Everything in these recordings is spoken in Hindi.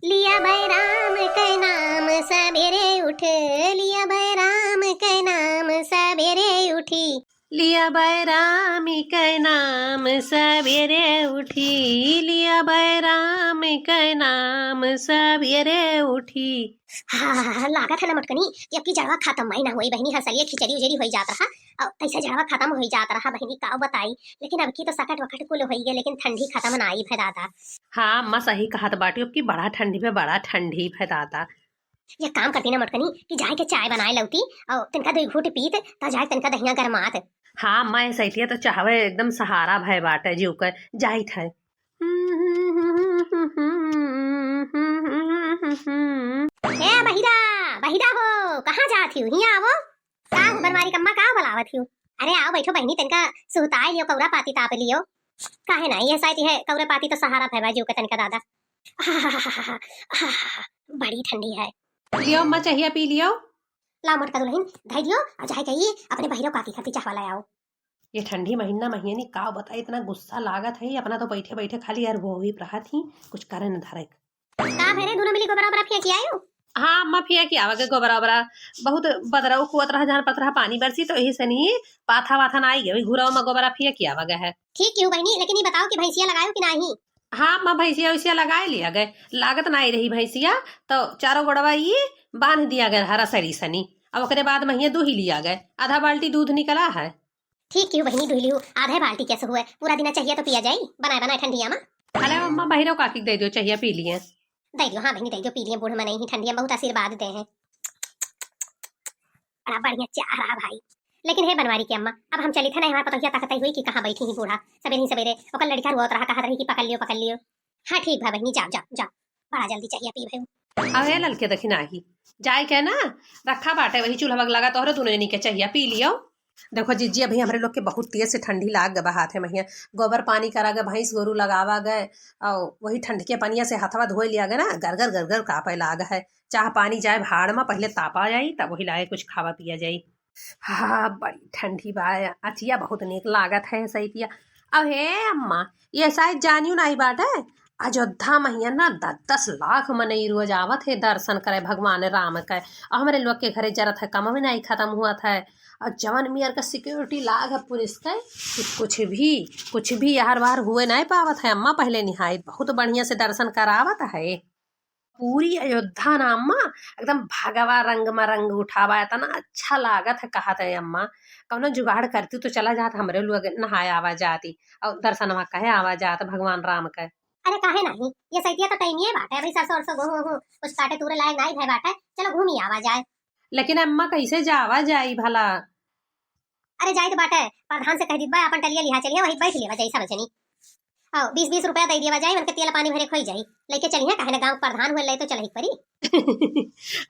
लिया भाई राम के नाम सवेरे उठ, लिया भाई राम के नाम सवेरे उठी। लिया बैराम के नाम सवेरे उठी, लिया बैराम के नाम सवेरे उठी। हाँ लागत है ना मटकनी कि अब की जड़वा खत्म ही ना हुई बहनी, हसलिए खिचड़ी उजड़ी हो जात रहा और कैसे जड़वा खत्म हो जात रहा बहनी का बताई। लेकिन अब की तो सकट वकट कुल हो गई, लेकिन ठंडी खत्म ना आई है दादा। हाँ अम्मा सही कहा तो बाटी, अब की बड़ा ठंडी पे बड़ा ठंडी है दादा। ये काम करती ना मटकनी कि जाए के चाय बनाए लौती और तिनका दो घूट पीत ता जाए तिनका दहिया गरमात। हाँ अम्मा ऐसा तो चाहवे एकदम सहारा भय बाटे जीव कर जाइत है। ए बहिरा बहिरा हो, कहाँ जाती हो? हिया आवो। का बनवारी कम्मा का बुलावत हो? अरे आओ बैठो बहनी, तिनका सुहताए लियो, कौरा पाती ताप लियो। काहे ना ये साइड है कौरा पाती तो सहारा भयवा जीव का तनका दादा। बड़ी ठंडी है। लियो अम्मा चाहिए पी लियो। ला मोटका दुल्हन धाई दियो और जाए कहिए अपने बहिरो काती खाती चाह वाला आओ। ये ठंडी महीना महीने का बताए इतना गुस्सा लागत है अपना तो बैठे बैठे खाली यार वो ही रहा थी कुछ करे न धारे। का भेरे दोनों मिली गोबरा बरा फेंकी आयो। हाँ अम्मा फिया की आवागे गोबरा ओबरा बहुत बदराव कुवत रहा जहाँ पत रहा पानी बरसी तो यही से नहीं पाथा वाथा ना आई गई घुराव में गोबरा फिया की आवागे है। ठीक क्यों बहनी, लेकिन ये बताओ कि भैंसिया लगायो कि नहीं? हाँ अम्मा भैंसिया वैसिया लगाए लिया गए, लागत ना आई रही भैंसिया तो चारों गोड़वा ये बांध दिया गया हरा सरी सनी। अब ओकरे बाद महिया दूध ही लिया गए, आधा बाल्टी दूध निकला है। ठीक क्यों बहनी दुहली हो, आधे बाल्टी कैसे हुए? पूरा दिन चाहिए तो पिया जाई, बनाए बनाए ठंडिया में। अरे अम्मा बहिरो काकी दे दो चाहिए पी लिए। दे दियो, हाँ बहनी दे दियो, पी लिए, बूढ़ में नहीं ठंडिया बहुत आशीर्वाद दे हैं। बड़ा बढ़िया चाह रहा भाई। लेकिन हे बनवारी की अम्मा, अब हम चली थे ना, हमारे पतोहिया ताकत हुई कि कहाँ बैठी ही बूढ़ा सवेरे ही सवेरे ओकर लड़का हुआ रहा कहा रही कि पकड़ लियो पकड़ लियो। हाँ ठीक है बहनी, जाओ जाओ जाओ, बड़ा जल्दी चाहिए पी भाई। अरे ललके दखी नाही जाए के ना रखा बाटे वही चूल्हा वग लगा तोहरे दोनों जनी के चाहिए पी लियो। देखो जीजी अभी हमारे लोग के बहुत तेज से ठंडी लाग गए हाथ है महिया गोबर पानी करा गए भैंस गोरू लगावा गए और वही ठंड के पनिया से हाथवा धोए लिया गए ना गरगर गरगर कापे लाग है। चाह पानी जाए भाड़ में पहले तापा जाई तब वही लाए कुछ खावा पिया जाई। हाँ बड़ी ठंडी बा अचिया बहुत नेक लागत है सही। अब हे अम्मा ये शायद जानियो नहीं बाटे अयोध्या मैया ना 10 लाख मनई रोज आवत है दर्शन करे भगवान राम का। और हमारे लोग के घरे जरूरत है कम में नहीं खत्म हुआ था और जवन मियर का सिक्योरिटी लाग है पुलिस का कुछ भी हर बार हुए नहीं पावत है अम्मा। पहले निहायत बहुत बढ़िया से दर्शन करावत है पूरी अयोध्या ना अम्मा एकदम भगवा रंग में रंग उठावा इतना अच्छा लागत है कहत है अम्मा। कौनो जुगाड़ करती तो चला जात हमरे लोग नहाए आवा जाती और दर्शन कहे आवा जात भगवान राम का। अरे काहे नहीं, ये सैतिया तो टाइम ये बात है, अभी सरसों सरसों गेहूं कुछ काटे तूरे लायक नहीं है बात है, चलो घूमी आवा जाए। लेकिन अम्मा कैसे जावा जाई भला? अरे जाए तो बात है, प्रधान से कह दी अपन टलिया लिहा चलिए वही बैठ लेवा जाई सब जनी। आओ 20-20 रुपया दे दिया जाए, उनके तेल पानी भरे खोई जाई, लेके चलिए काहे ना गांव प्रधान हुए ले तो चल ही परी।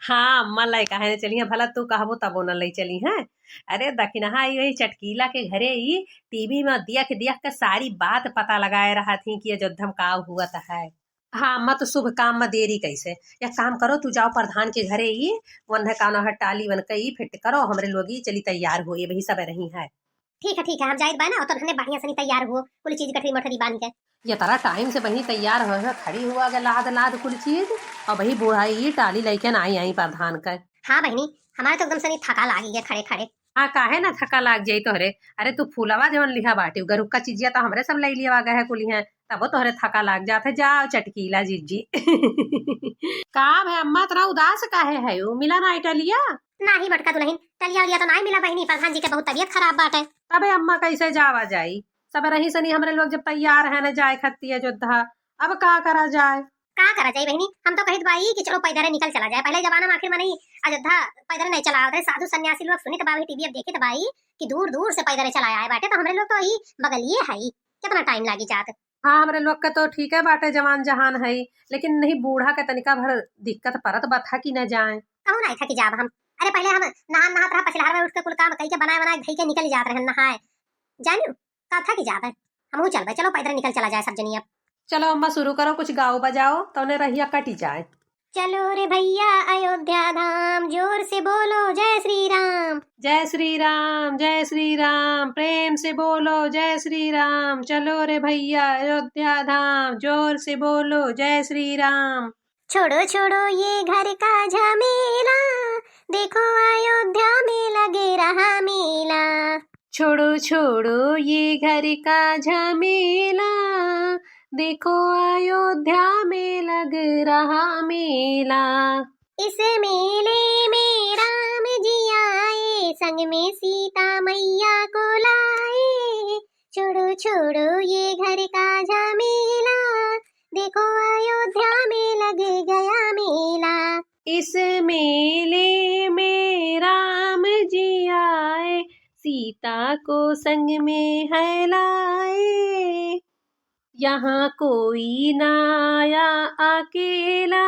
हाँ अम्मा लाई कहे चली है भला तू कहबो तबो न लई चली है। अरे दखिनहा यही चटकीला के घरे ही टीवी में दिया के सारी बात पता लगाए रहा थी कि अयोध्या में का हुआ है। हाँ अम्मा तो शुभ काम में देरी कैसे, या काम करो तू जाओ प्रधान के घरे ही वन काना हटाली वन कई फिट करो हमरे लोग ही चली तैयार हो ये वही सब रही है। ठीक है हम जाइत बाना, तो हमने बढ़िया से तैयार हो कुल चीज गठरी मठरी बांध के। ये तारा टाइम से वही तैयार हो खड़ी हुआ गे लाद लाद कुल चीज और वही बुढ़ाई टाली लेके ना आई प्रधान का। हाँ बहनी हमारे तो एकदम से थका लागी है खड़े खड़े। हाँ काहे ना थका लाग जाई तोहरे। अरे तू फूलवा जवन लिहा बाटी गरुक का चीजिया तो हमरे सब लई लिया गए है कुली है तब तोहरे थका लाग जाते। जाओ चटकीला जीजी। का है अम्मा इतना उदास काहे है यू मिला ना टलिया? नहीं बटका दुल्हन टलिया उलिया तो नहीं मिला बहनी, प्रधान जी के बहुत तबीयत खराब बात है। तबे अम्मा कैसे जावा जाई सब रही सनी हमरे लोग जब तैयार है ना जाए खत्ती अयोध्या अब का करा जाए? का करा जाए बहनी, हम तो कहित बाई कि चलो पैदल निकल चला जाए। पहले जमाना में आखिर में नहीं अयोध्या पैदल नहीं चला होते, साधु सन्यासी लोग सुनी तबाही टीवी अब देखे तबाही कि दूर दूर से पैदल चलाया है बाटे, तो हमरे लोग तो ही बगलिए है कितना टाइम लागी जात। हाँ हमरे लोग का तो ठीक है बाटे जवान जहान है लेकिन नहीं बूढ़ा के तनिका भर दिक्कत परत बता कि न जाए। कहूँ नहीं था कि जाब हम, अरे पहले हम नहात रहा पछलहार में उठ के कुल काम कई के बनाए बनाए धई के निकल जाते रहे नहाए जानियो का था कि जाब है हम चल चलो पैदल निकल चला जाए सब जनी। अब चलो अम्मा शुरू करो कुछ गाओ बजाओ तो उन्हें रहिया कटी जाए। चलो रे भैया अयोध्या धाम, जोर से बोलो जय श्री राम। जय श्री राम जय श्री राम प्रेम से बोलो जय श्री राम। चलो रे भैया अयोध्या धाम जोर से बोलो जय श्री राम। छोड़ो छोड़ो ये घर का झमेला, देखो अयोध्या में लगे रहा मेला। छोड़ो छोड़ो ये घर का झमेला, देखो अयोध्या में लग रहा मेला। इस मेले में राम जी आए, संग में सीता मैया को लाए। छोड़ो छोड़ो ये घर का झमेला, देखो अयोध्या में लग गया मेला। इस मेले में राम जी आए, सीता को संग में है लाए। यहाँ कोई ना आया अकेला,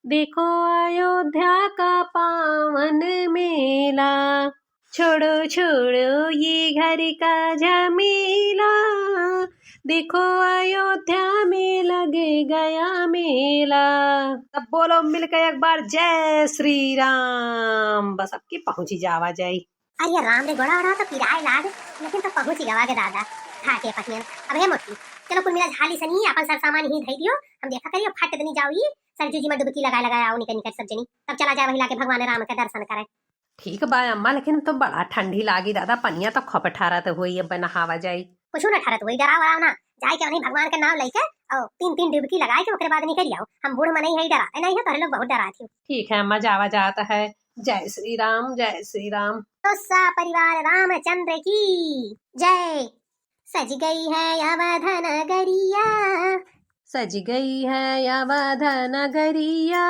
देखो अयोध्या का पावन मेला। छोड़ो छोड़ो ये घर का झमेला, देखो अयोध्या में लगे गया मेला। अब बोलो मिलकर एक बार जय श्री राम। बस अब की पहुंची जावा जाई। अरे राम रे गोड़ा उड़ा तो पिराए लाग, लेकिन तो पहुंची गवा के दादा घाटे पटियन। अब हे मोटी चलो कुल मिला झाली सनी अपन सर सामान ही धई दियो, हम देखा करियो फट दनी जाओ ये सरजू जी में डुबकी लगा आओ निकल निकल सब जनी, तब चला जाए वही लाके भगवान राम का दर्शन करे। ठीक बा अम्मा, लेकिन तो बड़ा ठंडी लागी दादा, पनिया तो खप ठारा तो हुई, अब नहावा जाई। कुछ ना ठहरत वही डरा वरा ना जाए के नहीं, भगवान का नाम लेके और तीन तीन डुबकी लगाए के ओकरे बाद निकल आओ। हम बूढ़ मन ही डराते नहीं है, तोरे लोग बहुत डराते हो। ठीक है अम्मा, जावा जाता है। जय श्री राम जय श्री राम। तो सा परिवार रामचंद्र की जय। सज गई है अवध नगरिया, सज गई है अवध नगरिया।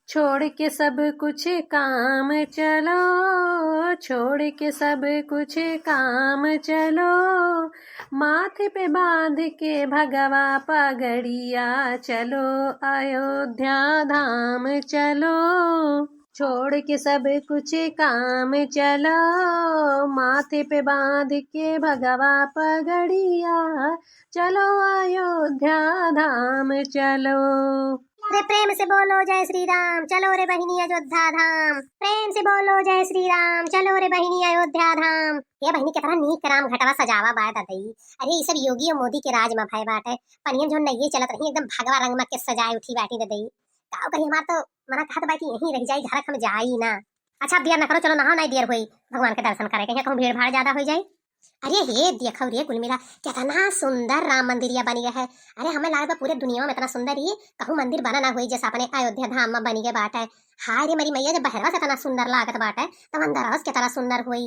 छोड़ के सब कुछ काम चलो, छोड़ के सब कुछ काम चलो। माथे पे बांध के भगवा पगड़िया, चलो अयोध्या धाम चलो। छोड़ के सब कुछ काम चलो, माथे पे बांध के भगवा पगड़िया, चलो अयोध्या धाम चलो। रे प्रेम से बोलो जय श्री राम, चलो रे बहिनी अयोध्या धाम। प्रेम से बोलो जय श्री राम, चलो रे बहिनी अयोध्या धाम। ये बहिनी कितना नीक राम घटवा सजावा बाय दई। अरे ये सब योगी और मोदी के राज में भाई बाटे। पनियन जो नहीं चलत रही एकदम भगवा रंग में के सजाए उठी बैठी दई। काओ कहीं हमार तो मना कहत बाकी यहीं रह जाई, घर हम जाई ना। अच्छा देर ना करो, चलो नहा नहीं देर हुई भगवान के दर्शन करे, कहीं कहूँ भीड़ भाड़ ज्यादा हो जाए। अरे हे देखो रे कुल मिला कितना सुंदर राम मंदिरिया बनी गया है। अरे हमें लगा पूरे दुनिया में इतना सुंदर ये कहूँ मंदिर बना ना हुई जैसा अपने अयोध्या धाम में बनी गए बाटे। हाय रे मेरी मैया, जब बहरवा से इतना सुंदर लागत बाटे तब अंदर के तरह सुंदर हुई।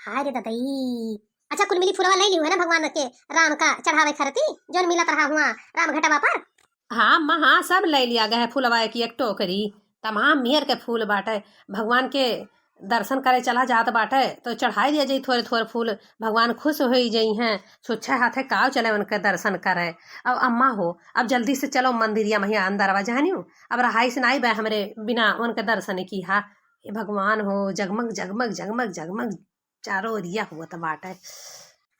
हाय रे ददई। अच्छा कुल मिली फुलवा ले ली है ना भगवान के राम का चढ़ावे खरती जो मिला रहा हुआ राम घटवा पर। हाँ अम्मा हाँ, सब ले लिया गया है फूलवा की एक टोकरी, तमाम मेहर के फूल बाटे। भगवान के दर्शन करे चला जात बाटे तो चढ़ाई दिया जाई थोड़े थोड़े फूल, भगवान खुश हो जाई हैं। छुच्छा हाथे काव चले उनके दर्शन करे। अब अम्मा हो अब जल्दी से चलो मंदिरिया महिया अंदर आवा जानियो, अब रहाई से नहीं बे हमरे बिना उनके दर्शन की। हा ये भगवान हो जगमग जगमग जगमग जगमग चारों एरिया हुआ तो बाटे।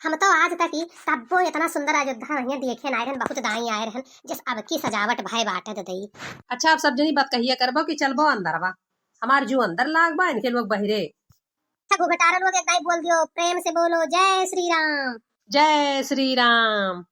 हम तो आज तक ही तब्बो इतना सुंदर अयोध्या नहीं देखे ना रहन, बहुत दाई आए रहन जिस अब की सजावट भाई बाटे दई। अच्छा आप सब जनी बात कहिए करबो कि चलबो अंदर बा, हमार जो अंदर लाग बा इनके लोग बहिरे। अच्छा घुघटारा लोग एक बोल दियो, प्रेम से बोलो जय श्री राम। जय श्री राम।